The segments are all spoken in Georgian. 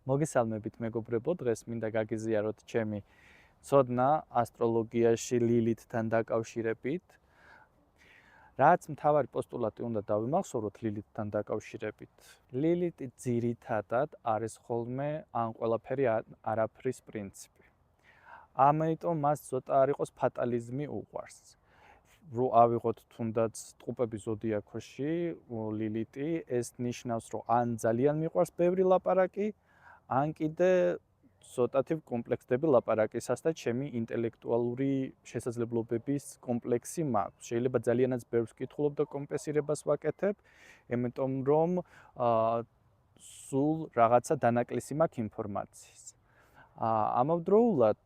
მოგესალმებით მეგობრებო, დღეს მინდა გაგიზიაროთ ჩემი ცოდნა ასტროლოგიაში ლილითთან დაკავშირებით. რაც მთავარი პოსტულატი უნდა დავიმახსოვროთ ლილითთან დაკავშირებით. ლილითი ძირითადად არის ხოლმე ან ყველაფერი არაფრის პრინციპი. ამიტომ მას ცოტა არ იყოს ფატალიზმი უყვარს. რო ავიღოთ თუნდაც ტყუპების ზოდიაქოში ლილითი, ეს ნიშნავს, რომ ან ძალიან მიყვარს ბევრი ლაპარაკი, ან კიდე ცოტათი კომპლექსდები ლაპარაკისას და ჩემი ინტელექტუალური შესაძლებლობების კომპლექსი მაქვს. შეიძლება ძალიანაც ბევრს ვკითხულობ და კომპენსირებას ვაკეთებ, იმიტომ რომ სულ რაღაცა დანაკლისი მაქვს ინფორმაციის. ამავდროულად,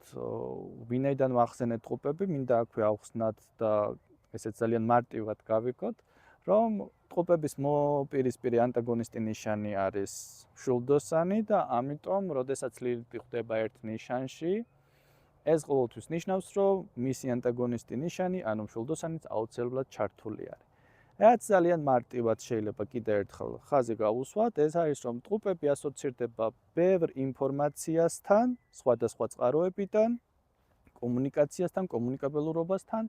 ვინაიდან ვახსენეთ ტყუპები, მინდა აქვე ავხსნათ და ესეც ძალიან მარტივად გავიგოთ, რომ ტყუპების მოპირისპირი ანტაგონისტი ნიშანი არის მშვილდოსანი და ამიტომ, როდესაც ლილითი ხვდება ერთ ნიშანში, ეს ყოველთვის ნიშნავს, რომ მისი ანტაგონისტი ნიშანი, ანუ მშვილდოსანიც აუცილებლად ჩართული არის. რაც ძალიან მარტივად შეიძლება კიდევ ერთხელ ხაზი გავუსვათ, ეს არის, რომ ტყუპები ასოცირდება ბევრ ინფორმაციასთან, სხვადასხვა წყაროებიდან, კომუნიკაციასთან, კომუნიკაბელურობასთან,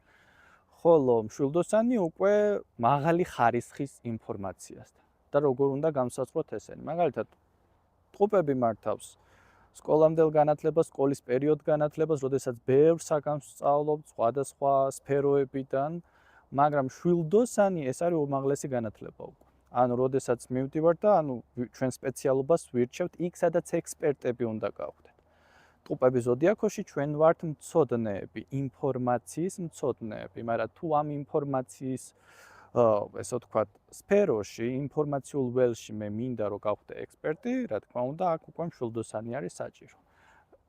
ხოლო მშვილდოსანი უკვე მაღალი ხარისხის ინფორმაციასთან. და როგორ უნდა განსაზღვროთ ესენი? მაგალითად, ტყუპები მართავს სკოლამდელ განათლებას, სკოლის პერიოდ განათლებას, როდესაც ბევრ საგანს სწავლობთ სხვადასხვა სფეროებიდან, მაგრამ მშვილდოსანი ეს არის უმაღლესი განათლება უკვე. ანუ როდესაც მივდივართ და ჩვენ სპეციალობას ვირჩევთ იქ, სადაც ექსპერტები უნდა გავხდეთ. ტყუპების ზოდიაქოში ჩვენ ვართ მცოდნეები, ინფორმაციის მცოდნეები, მაგრამ თუ ამ ინფორმაციის ესე ვთქვათ, სფეროში, ინფორმაციულ ველში მე მინდა რომ გავხდე ექსპერტი, რა თქმა უნდა, აქ უკვე მშვილდოსანი არის საჭირო.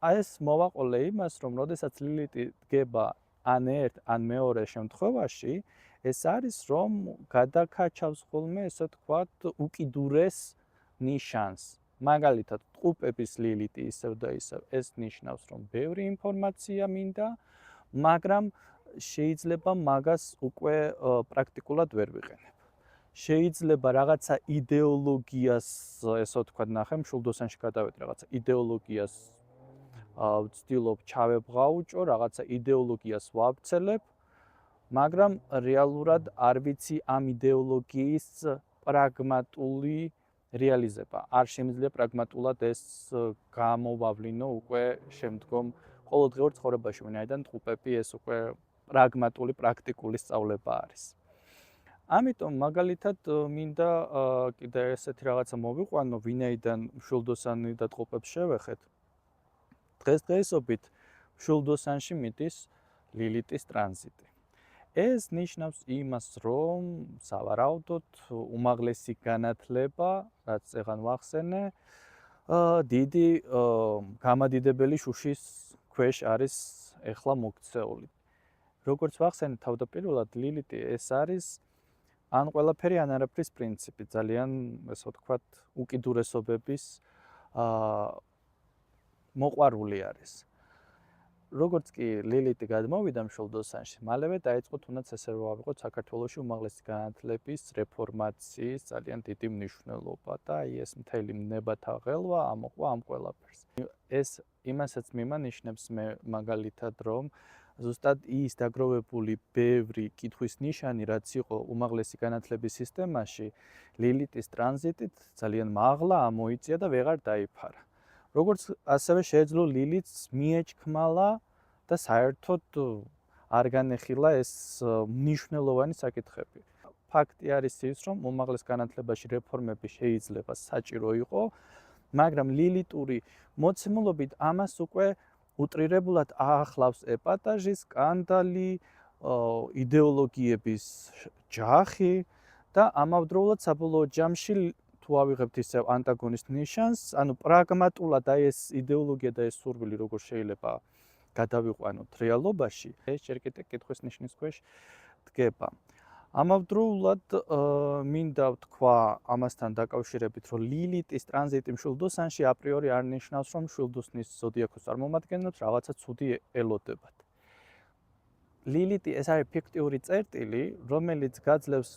ეს მოვაყოლე იმას, რომ როდესაც ლილითი დგება ან ერთ, ან მეორე შემთხვევაში, ეს არის, რომ გადაკაჩავს ხოლმე, ესე ვთქვათ, უკიდურეს ნიშანს. მაგალითად, ტყუპების ლილითი ისევ და ისევ ეს ნიშნავს, რომ ბევრი ინფორმაცია მინდა, მაგრამ შეიძლება მაგას უკვე პრაქტიკულად ვერ ვიყენებ. შეიძლება რაღაცა იდეოლოგიას, ესე ვთქვათ, ნახე, მშვილდოსანში გადავედი რაღაცა იდეოლოგიას ვცდილობ ჩავებღაუჭო, რაღაცა იდეოლოგიას ვავრცელებ, მაგრამ რეალურად არ ვიცი ამ იდეოლოგიის პრაგმატული რეალიზება. არ შემიძლია პრაგმატულად ეს გამოვავლინო უკვე შემდგომ ყოველდღიურ ცხოვრებაში, ვინაიდან ტყუპები ეს უკვე პრაგმატული, პრაქტიკული სწავლება არის. ამიტომ მაგალითად მინდა კიდე ესეთი რაღაცა მოვიყვანო, ვინაიდან მშვილდოსანი და ტყუპებს შევეხეთ. დღესდღეობით მშვილდოსანში მიდის ლილითის ტრანზიტი. ეს ნიშნავს იმას, რომ სავარაუდოდ უმაღლესი განათლება, რაც წეგან ვახსენე, დიდი გამადიდებელი შუშის ქვეშ არის ეხლა მოქცეული. როგორც ვახსენე თავდაპირველად, ლილითი ეს არის ან ყველაფერი ან არაფრის პრინციპი, ძალიან ესე ვთქვათ, უკიდურესობების მოყვარული არის. როგორც კი ლილითი გადმოვიდა მშვილდოსანში, მალევე დაიწყო თუნდაც ესე რომ ავიღოთ საქართველოში უმაღლესი განათლების რეფორმაციის ძალიან დიდი მნიშვნელობა და ეს მთელი ნებათა ღელვა ამოყვა ამ ყველაფერს. ეს იმასაც მიმანიშნებს მე მაგალითად, რომ ზუსტად ის დაგროვებული ბევრი კითხვის ნიშანი, რაც იყო უმაღლესი განათლების სისტემაში, ლილითის ტრანზიტით ძალიან მაღლა ამოიწია და ვეღარ დაიფარა. როგორც ასევე შეეძლო ლილითს მიეჩქმალა და საერთოდ არ განეხილა ეს მნიშვნელოვანი საკითხები. ფაქტი არის ის, რომ უმაღლეს განათლებაში რეფორმები შეიძლება საჭირო იყო, მაგრამ ლილიტური მოცემულობით ამას უკვე უტრირებულად აახლავს ეპატაჟი, სკანდალი, იდეოლოგიების ჯახი და ამავდროულად საბოლოო ჯამში თუ ავიღებთ ისევ ანტაგონისტ ნიშანს, ანუ პრაგმატულად აი ეს იდეოლოგია და ეს სურვილი როგორ შეიძლება გადავიყვანოთ რეალობაში, ეს ჯერ კიდევ კითხვის ნიშნის ქვეშ დგება. ამავდროულად მინდა ვთქვა ამასთან დაკავშირებით, რომ ლილითის ტრანზიტი მშვილდოსანში აპრიორი არ ნიშნავს, რომ მშვილდოსნის ზოდიაქოს წარმომადგენლებს რაღაცა ცუდი ელოდებათ. ლილითი ეს არის ფიქტიური წერტილი, რომელიც გაძლევს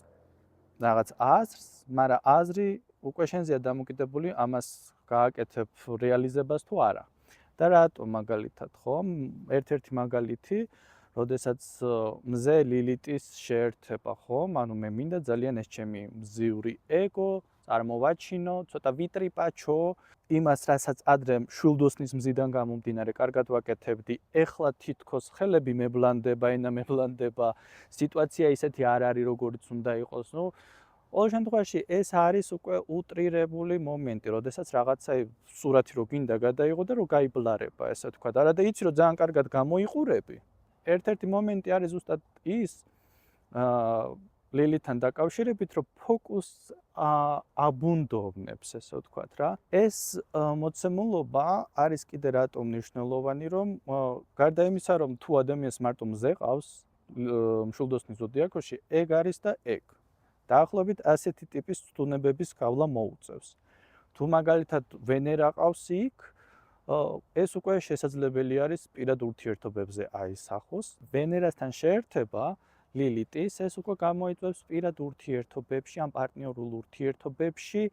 რაღაც აზრს, მაგრამ აზრი უკვე შენზეა დამოკიდებული ამას გააკეთებ რეალიზებას თუ არა. და რატო მაგალითად, ხო? ერთ-ერთი მაგალითი, როდესაც მზე ლილიტის შეერთება, ხო? ანუ მე მინდა ძალიან ეს ჩემი მზიური ეგო წარმოვაჩინო, ცოტა ვიტრიპაჩო, იმას, რასაც ადრე შვილდოსნის მზიდან გამომდინარე კარგად ვაკეთებდი, ეხლა თითქოს ხელები მებლანდება, ენა მებლანდება, სიტუაცია ისეთი არ არის, როგორიც უნდა იყოს. ნუ ყოველ შემთხვევაში ეს არის უკვე უტრირებული მომენტი, როდესაც რაღაცა სურათი რო გინდა გადაიღო და რო გაიბლარება, ესე თქვა. არა და იცი რომ ძალიან კარგად გამოიყურები. ერთ-ერთი მომენტი არის ზუსტად ის ლილიტთან დაკავშირებით, რომ ფოკუსს აბუნდოვნებს, ესე ვთქვათ რა. ეს მოცემულობა არის კიდე რატომ მნიშვნელოვანი, რომ გარდა იმისა, რომ თუ ადამიანს მარტო მზე ყავს მშვილდოსნის ზოდიაქოში, ეგ არის და ეგ. დაახლოებით ასეთი ტიპის ცდუნებების გავლა მოუწევს. თუ მაგალითად ვენერა ყავს იქ, ეს უკვე შესაძლებელი არის პირად ურთიერთობებზე აისახოს. ვენერასთან შეერთება ლილიტის ეს უკვე გამოიწვევს პირად ურთიერთობებში, ან პარტნიორულ ურთიერთობებში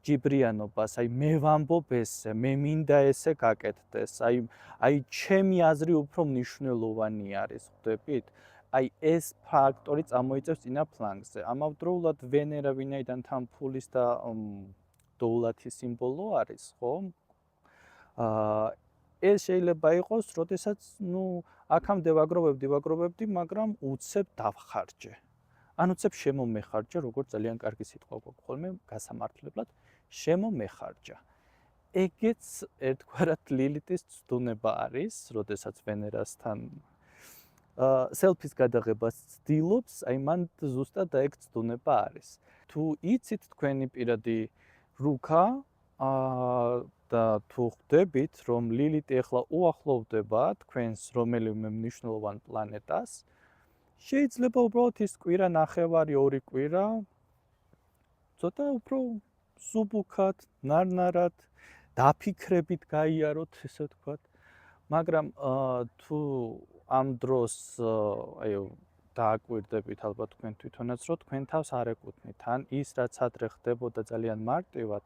ჯიბრიანობას, აი მე ვამბობ ესე, მე მინდა ესე გაკეთდეს, აი ჩემი აზრი უფრო მნიშვნელოვანი არის, ხვდებით? აი ეს ფაქტორი წამოიწევს წინა ფლანგზე. ამავდროულად ვენერა ვინაიდან თან ფულის და დოულათის სიმბოლო არის, ხო? ეს შეიძლება იყოს, როდესაც, აქამდე ვაგროვებდი, მაგრამ უცებ დავხარჯე. ან უცებ შემომეხარჯა, როგორც ძალიან კარგი სიტყვა გვაქვს ხოლმე გასამართლებლად, შემომეხარჯა. ეგეც ერთგვარად ლილიტის ცდუნება არის, როდესაც ვენერასთან სელფის გადაღებას ცდილობს, აი მან ზუსტად ეგ ცდუნება არის. თუ იცით თქვენი პირადი რუქა, და თუ ხვდებით, რომ ლილიტი ახლა უახლოვდება თქვენს რომელიმე მნიშვნელოვან პლანეტას, შეიძლება უბრალოდ ის კვირა ნახევარი, 2 კვირა ცოტა უფრო სუბუქად, ნარნარად, დაფიქრებით გაიაროთ, ესე ვთქვათ. მაგრამ თუ ამ დროს დააკვირდებით ალბათ თქვენ თვითონაც, რომ თქვენ თავს არ ეკუთვნით, ან ის რაც ადრე ხდებოდა ძალიან მარტივად,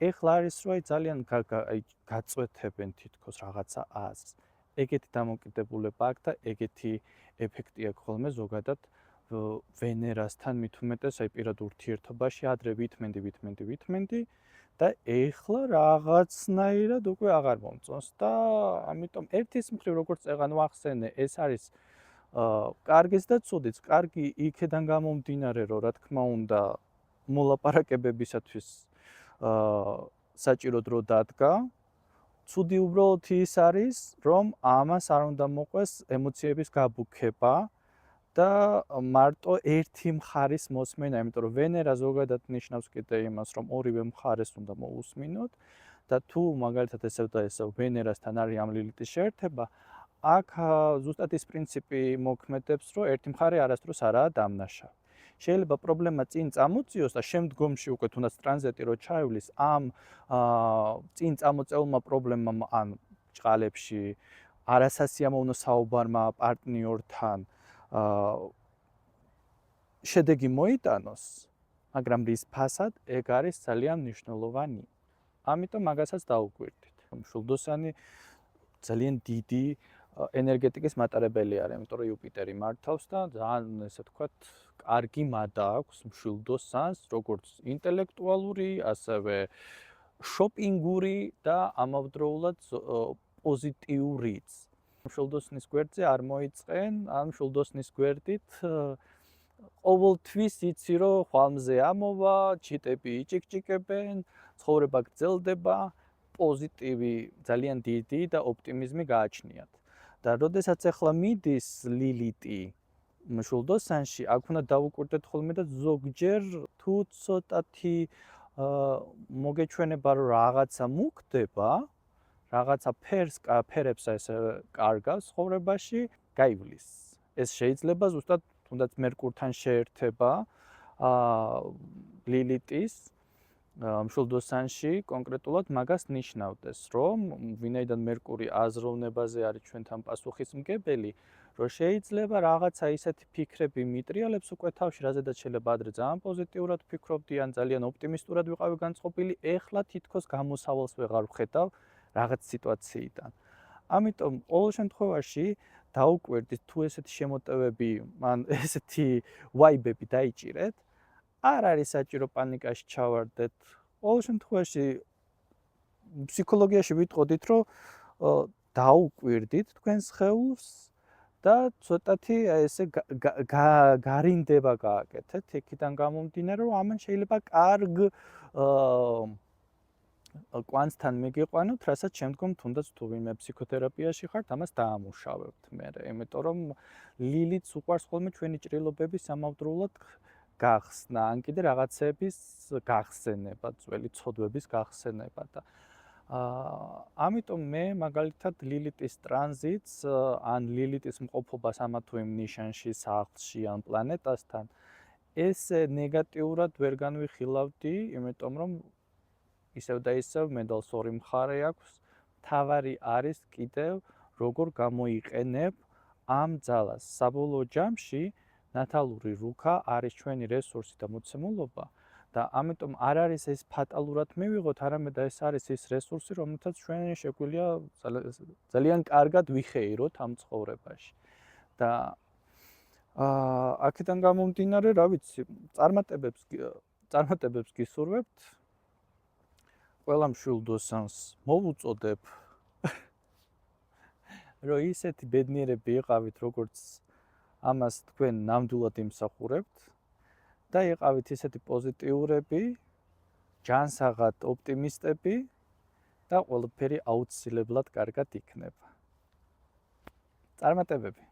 ეხლა არის რომ ძალიან გაწვეთებენ თითქოს რაღაცა აზრს. ეგეთი დამოკიდებულება აქვს და ეგეთი ეფექტი აქვს ხოლმე ზოგადად ვენერასთან მით უმეტეს აი პირად ურთიერთობაში ადრე ვითმენდი და ეხლა რაღაცნაირად უკვე აღარ მომწონს და ამიტომ ერთის მხრივ როგორც წეღან ვახსენე, ეს არის კარგიც და ცუდიც. კარგი იქედან გამომდინარე, რომ რა თქმა უნდა მოლაპარაკებებისათვის საჭირო დრო დადგა. ცუდი უბრალოდ ის არის, რომ ამას არ უნდა მოყვეს ემოციების გაბუქება და მარტო ერთი მხარის მოსმენა, იმიტომ რომ ვენერა ზოგადად ნიშნავს კიდე იმას, რომ ორივე მხარეს უნდა მოусმინოთ და თუ მაგალითად ესე და ესე ვენერასთან არის ამ ლილიტის შეერთება, აქ ზუსტად ის პრინციპი მოქმედებს, რომ ერთი მხარე არასდროს არაა დამნაშავე. შეიძლება პრობლემა წინ წამოწიოს და შემდგომში უკვე თუნდაც ტრანზიტი რო ჩაივლის ამ წინ წამოწეულმა პრობლემამ ან ჭყალებში არასასიამოვნო საუბარმა პარტნიორთან შედეგი მოიტანოს, მაგრამ რის ფასად ეგ არის ძალიან მნიშვნელოვანი. ამიტომ მაგასაც დაუკვირდით. მშვილდოსანი ძალიან დიდი ენერგეტიკის მატარებელი არის, იმიტომ რომ იუპიტერი მართავს და ძალიან ესე ვთქვათ, კარგი მადა აქვს მშვილდოსანს, როგორც ინტელექტუალური, ასევე შოპინგური და ამავდროულად პოზიტიურიც. მშვილდოსნის გვერდზე არ მოიწყენ, ან მშვილდოსნის გვერდით ყოველთვის იცი რომ ხვალმზე ამოვა, ჩიტები იჭიკჭიკებენ, ცხოვრება გრძელდება, პოზიტივი ძალიან დიდი და ოპტიმიზმი გააჩნიათ. და როდესაც ახლა მიდის ლილიტი მშვილდოსანში, აქ უნდა დავუკვირდეთ ხოლმე და ზოგჯერ თუ ცოტათი მოგეჩვენება რომ რაღაცა მუქდება, რაღაცა ფერებს ესე კარგავს ცხოვრებაში, გაივლის. ეს შეიძლება ზუსტად თუნდაც მერკურთან შეერთება ლილიტის მშვილდოსანში კონკრეტულად მაგას ნიშნავდეს, რომ ვინაიდან მერკური აზროვნებაზე არის ჩვენთან პასუხისმგებელი, რომ შეიძლება რაღაცა ისეთი ფიქრები მიტრიალებს უკვე თავში, რაზედაც შეიძლება ადრე ძალიან პოზიტიურად ვფიქრობდი, ან ძალიან ოპტიმისტურად ვიყავი განწყობილი, ეხლა თითქოს გამოსავალს ვეღარ ვხედავ რაღაც სიტუაციიდან. ამიტომ ყოველ შემთხვევაში დაუკვირდით თუ ესეთი შემოტევები, ან ესეთი ვაიბები დაიჭირეთ, არ არის საჭირო პანიკაში ჩავარდეთ. ყოველ შემთხვევაში ფსიქოლოგიაში ვიტყოდით, რომ დაუკვირდით თქვენს სხეულს და ცოტათი ესე გარინდება გააკეთეთ, იქიდან გამომდინარე, რომ ამან შეიძლება კარგ კვანტთან მიგიყვანოთ, რასაც შემდგომ თუნდაც თუ ვინმე ფსიქოთერაპიაში ხართ, ამას დაამუშავებთ მერე, იმიტომ რომ ლილითს უყვარს ხოლმე ჩვენი ჭრილობების სამავდროულად გახსნა, ან კიდე რაღაცების გახსენება, ძველი ცოდვების გახსენება და ამიტომ მე მაგალითად ლილიტის ტრანზიტს ან ლილიტის მყოფობას ამა თუ იმ ნიშანში, სახლში ან პლანეტასთან ესე ნეგატიურად ვერ განვიხილავდი, იმიტომ რომ ისევ და ისევ მედალს ორი მხარე აქვს. თავარი არის კიდევ როგორ გამოიყენებ ამ ძალას. საბოლოო ჯამში ნათალური რუქა არის ჩვენი რესურსი და მოცემულობა და ამიტომ არ არის ეს ფატალურად მივიღოთ, არამედ ეს არის ის რესურსი, რომელთაც ჩვენ შეგვიძლია ძალიან კარგად ვიხეიროთ ამ ცხოვრებაში. და აქედან გამომდინარე, რა ვიცი, წარმატებებს გისურვებთ. ყველა მშვილდოსანს მოვუწოდებ, რომ ისეთი ბედნიერები იყავით, როგორც ამას თქვენ ნამდვილად იმსახურებთ და იყავით ისეთი პოზიტიურები, ჯანსაღად ოპტიმისტები და ყველაფერი აუცილებლად კარგად იქნება. წარმატებები.